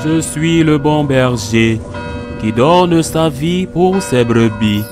Je suis le bon berger qui donne sa vie pour ses brebis.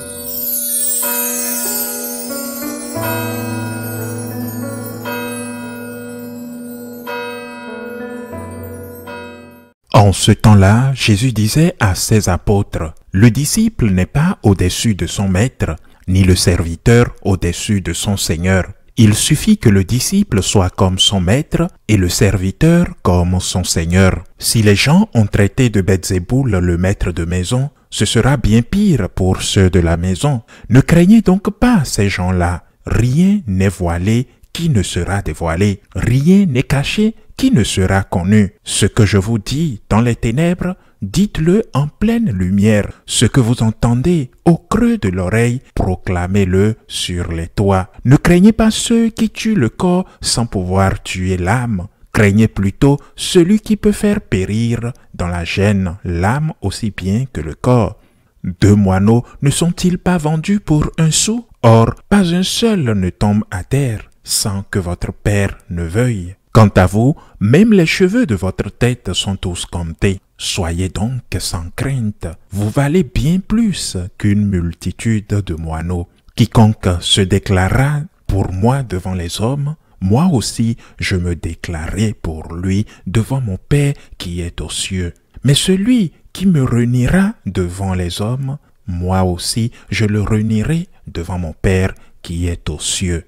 En ce temps-là, Jésus disait à ses apôtres, « Le disciple n'est pas au-dessus de son maître, ni le serviteur au-dessus de son Seigneur. Il suffit que le disciple soit comme son maître et le serviteur comme son Seigneur. Si les gens ont traité de Belzéboul le maître de maison, ce sera bien pire pour ceux de la maison. Ne craignez donc pas ces gens-là. Rien n'est voilé qui ne sera dévoilé. Rien n'est caché qui ne sera connu. Ce que je vous dis dans les ténèbres, dites-le en pleine lumière. Ce que vous entendez au creux de l'oreille, proclamez-le sur les toits. Ne craignez pas ceux qui tuent le corps sans pouvoir tuer l'âme. Craignez plutôt celui qui peut faire périr dans la gêne l'âme aussi bien que le corps. 2 moineaux ne sont-ils pas vendus pour 1 sou? Or, pas un seul ne tombe à terre sans que votre Père ne veuille. Quant à vous, même les cheveux de votre tête sont tous comptés. Soyez donc sans crainte, vous valez bien plus qu'une multitude de moineaux. Quiconque se déclarera pour moi devant les hommes, moi aussi je me déclarerai pour lui devant mon Père qui est aux cieux. Mais celui qui me reniera devant les hommes, moi aussi je le renierai devant mon Père qui est aux cieux.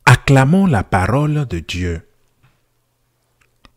Acclamons la parole de Dieu.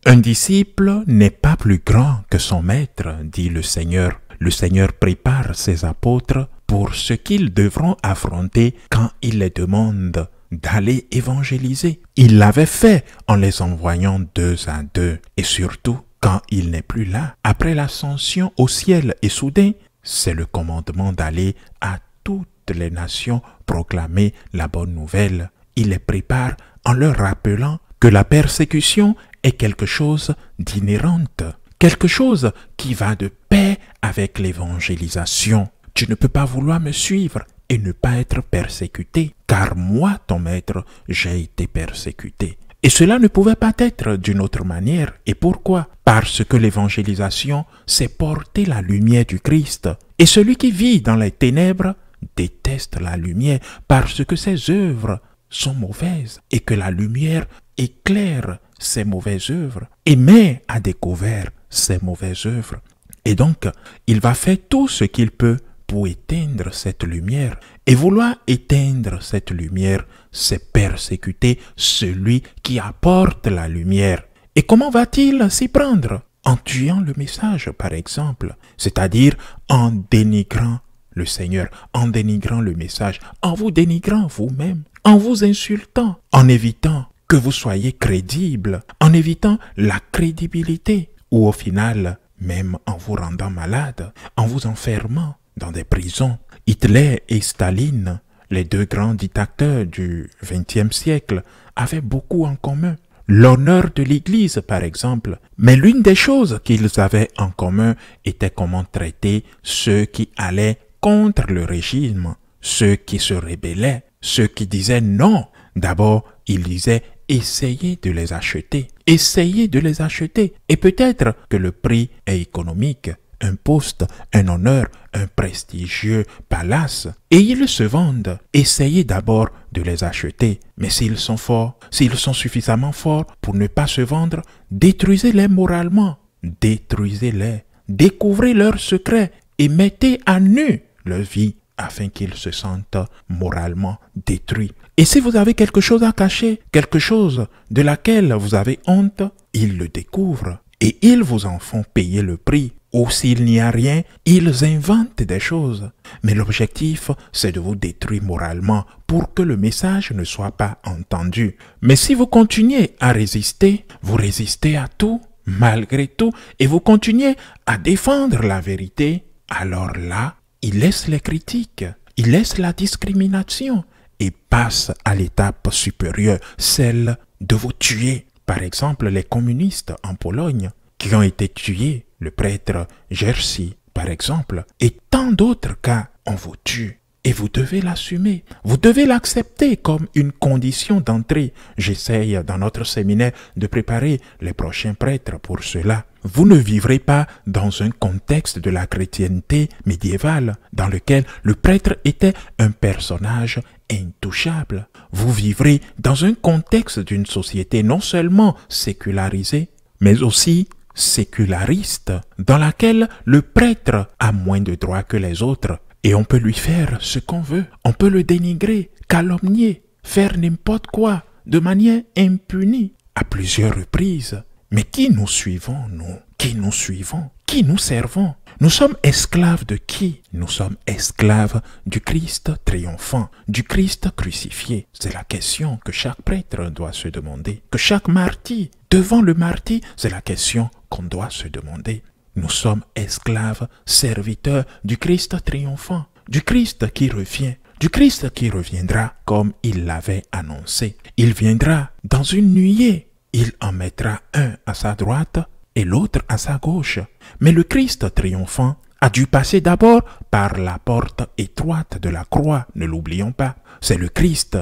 Un disciple n'est pas plus grand que son maître, dit le Seigneur. Le Seigneur prépare ses apôtres pour ce qu'ils devront affronter quand il les demande d'aller évangéliser. Il l'avait fait en les envoyant 2 à 2. Et surtout, quand il n'est plus là, après l'ascension au ciel et soudain, c'est le commandement d'aller à toutes les nations proclamer la bonne nouvelle. Il les prépare en leur rappelant que la persécution est quelque chose d'inhérente, quelque chose qui va de pair avec l'évangélisation. Tu ne peux pas vouloir me suivre et ne pas être persécuté, car moi, ton maître, j'ai été persécuté. Et cela ne pouvait pas être d'une autre manière. Et pourquoi? Parce que l'évangélisation, c'est porter la lumière du Christ. Et celui qui vit dans les ténèbres déteste la lumière parce que ses œuvres sont mauvaises et que la lumière éclaire ces mauvaises œuvres et met à découvert ces mauvaises œuvres. Et donc, il va faire tout ce qu'il peut pour éteindre cette lumière. Et vouloir éteindre cette lumière, c'est persécuter celui qui apporte la lumière. Et comment va-t-il s'y prendre? En tuant le message, par exemple, c'est-à-dire en dénigrant le Seigneur, en dénigrant le message, en vous dénigrant vous-même, en vous insultant, en évitant que vous soyez crédible, en évitant la crédibilité, ou au final, même en vous rendant malade, en vous enfermant dans des prisons. Hitler et Staline, les 2 grands dictateurs du XXe siècle, avaient beaucoup en commun. L'honneur de l'Église, par exemple. Mais l'une des choses qu'ils avaient en commun était comment traiter ceux qui allaient contre le régime, ceux qui se rebellaient, ceux qui disaient non. D'abord, ils disaient essayez de les acheter, essayez de les acheter. Et peut-être que le prix est économique, un poste, un honneur, un prestigieux palace. Et ils se vendent. Essayez d'abord de les acheter. Mais s'ils sont forts, s'ils sont suffisamment forts pour ne pas se vendre, détruisez-les moralement. Détruisez-les. Découvrez leurs secrets et mettez à nu leur vie afin qu'ils se sentent moralement détruits. Et si vous avez quelque chose à cacher, quelque chose de laquelle vous avez honte, ils le découvrent et ils vous en font payer le prix. Ou s'il n'y a rien, ils inventent des choses. Mais l'objectif, c'est de vous détruire moralement pour que le message ne soit pas entendu. Mais si vous continuez à résister, vous résistez à tout, malgré tout, et vous continuez à défendre la vérité, alors là, il laisse les critiques, il laisse la discrimination et passe à l'étape supérieure, celle de vous tuer. Par exemple, les communistes en Pologne qui ont été tués, le prêtre Jerzy, par exemple, et tant d'autres cas, on vous tue. Et vous devez l'assumer. Vous devez l'accepter comme une condition d'entrée. J'essaye dans notre séminaire de préparer les prochains prêtres pour cela. Vous ne vivrez pas dans un contexte de la chrétienté médiévale dans lequel le prêtre était un personnage intouchable. Vous vivrez dans un contexte d'une société non seulement sécularisée, mais aussi séculariste, dans laquelle le prêtre a moins de droits que les autres. Et on peut lui faire ce qu'on veut. On peut le dénigrer, calomnier, faire n'importe quoi, de manière impunie, à plusieurs reprises. Mais qui nous suivons, nous? Qui nous suivons? Qui nous servons? Nous sommes esclaves de qui? Nous sommes esclaves du Christ triomphant, du Christ crucifié. C'est la question que chaque prêtre doit se demander, que chaque martyr, devant le martyr, c'est la question qu'on doit se demander. Nous sommes esclaves, serviteurs du Christ triomphant, du Christ qui revient, du Christ qui reviendra comme il l'avait annoncé. Il viendra dans une nuée. Il en mettra un à sa droite et l'autre à sa gauche. Mais le Christ triomphant a dû passer d'abord par la porte étroite de la croix, ne l'oublions pas. C'est le Christ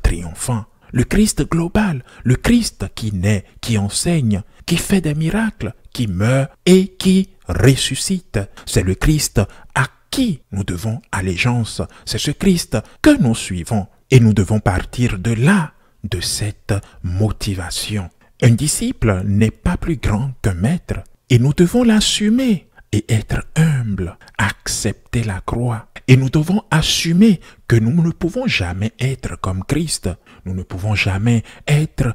triomphant, le Christ global, le Christ qui naît, qui enseigne, qui fait des miracles, qui meurt et qui ressuscite. C'est le Christ à qui nous devons allégeance. C'est ce Christ que nous suivons. Et nous devons partir de là, de cette motivation. Un disciple n'est pas plus grand qu'un maître. Et nous devons l'assumer et être humble, accepter la croix. Et nous devons assumer que nous ne pouvons jamais être comme Christ. Nous ne pouvons jamais être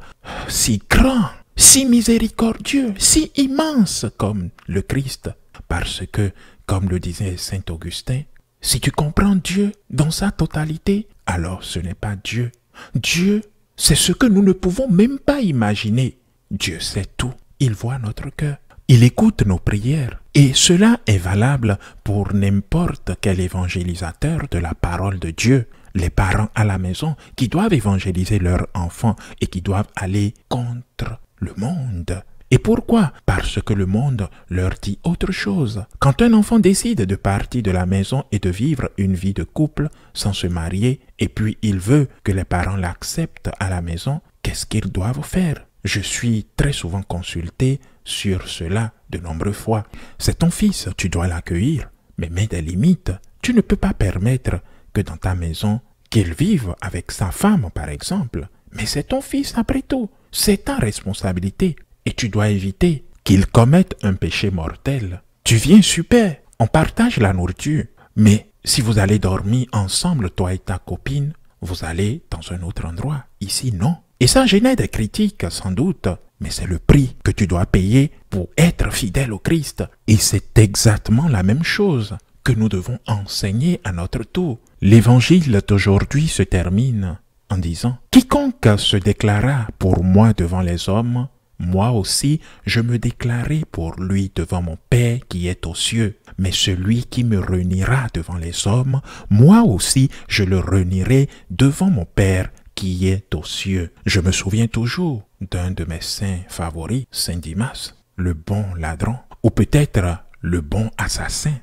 si grands, si miséricordieux, si immense comme le Christ. Parce que, comme le disait saint Augustin, si tu comprends Dieu dans sa totalité, alors ce n'est pas Dieu. Dieu, c'est ce que nous ne pouvons même pas imaginer. Dieu sait tout. Il voit notre cœur. Il écoute nos prières. Et cela est valable pour n'importe quel évangélisateur de la parole de Dieu. Les parents à la maison qui doivent évangéliser leurs enfants et qui doivent aller contre le monde. Et pourquoi? Parce que le monde leur dit autre chose. Quand un enfant décide de partir de la maison et de vivre une vie de couple sans se marier, et puis il veut que les parents l'acceptent à la maison, qu'est-ce qu'ils doivent faire? Je suis très souvent consulté sur cela de nombreuses fois. C'est ton fils, tu dois l'accueillir, mais mets des limites. Tu ne peux pas permettre que dans ta maison, qu'il vive avec sa femme par exemple. Mais c'est ton fils après tout, c'est ta responsabilité. Et tu dois éviter qu'il commette un péché mortel. Tu viens super, on partage la nourriture. Mais si vous allez dormir ensemble, toi et ta copine, vous allez dans un autre endroit. Ici, non. Et ça génère des critiques, sans doute. Mais c'est le prix que tu dois payer pour être fidèle au Christ. Et c'est exactement la même chose que nous devons enseigner à notre tour. L'évangile d'aujourd'hui se termine en disant « Quiconque se déclara pour moi devant les hommes, moi aussi, je me déclarai pour lui devant mon Père qui est aux cieux. Mais celui qui me réunira devant les hommes, moi aussi, je le réunirai devant mon Père qui est aux cieux. » Je me souviens toujours d'un de mes saints favoris, Saint Dimas, le bon ladron, ou peut-être le bon assassin.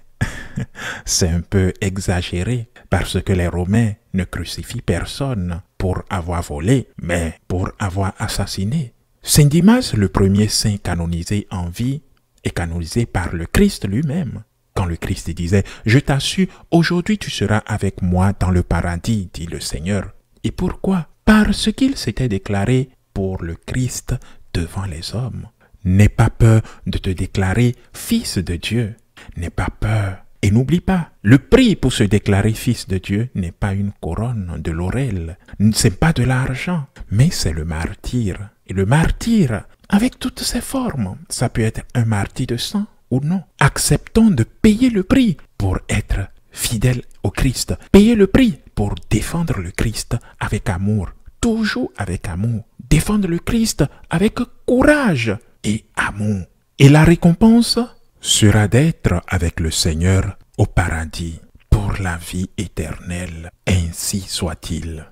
C'est un peu exagéré, parce que les Romains ne crucifient personne pour avoir volé, mais pour avoir assassiné. Saint Dimas, le premier saint canonisé en vie, est canonisé par le Christ lui-même. Quand le Christ disait « Je t'assure, aujourd'hui tu seras avec moi dans le paradis, dit le Seigneur. » Et pourquoi? Parce qu'il s'était déclaré pour le Christ devant les hommes. N'aie pas peur de te déclarer fils de Dieu. N'aie pas peur. Et n'oublie pas, le prix pour se déclarer fils de Dieu n'est pas une couronne de laurel, c'est pas de l'argent, mais c'est le martyre. Et le martyre, avec toutes ses formes, ça peut être un martyr de sang ou non. Acceptons de payer le prix pour être fidèle au Christ. Payer le prix pour défendre le Christ avec amour, toujours avec amour. Défendre le Christ avec courage et amour. Et la récompense sera d'être avec le Seigneur au paradis pour la vie éternelle. Ainsi soit-il.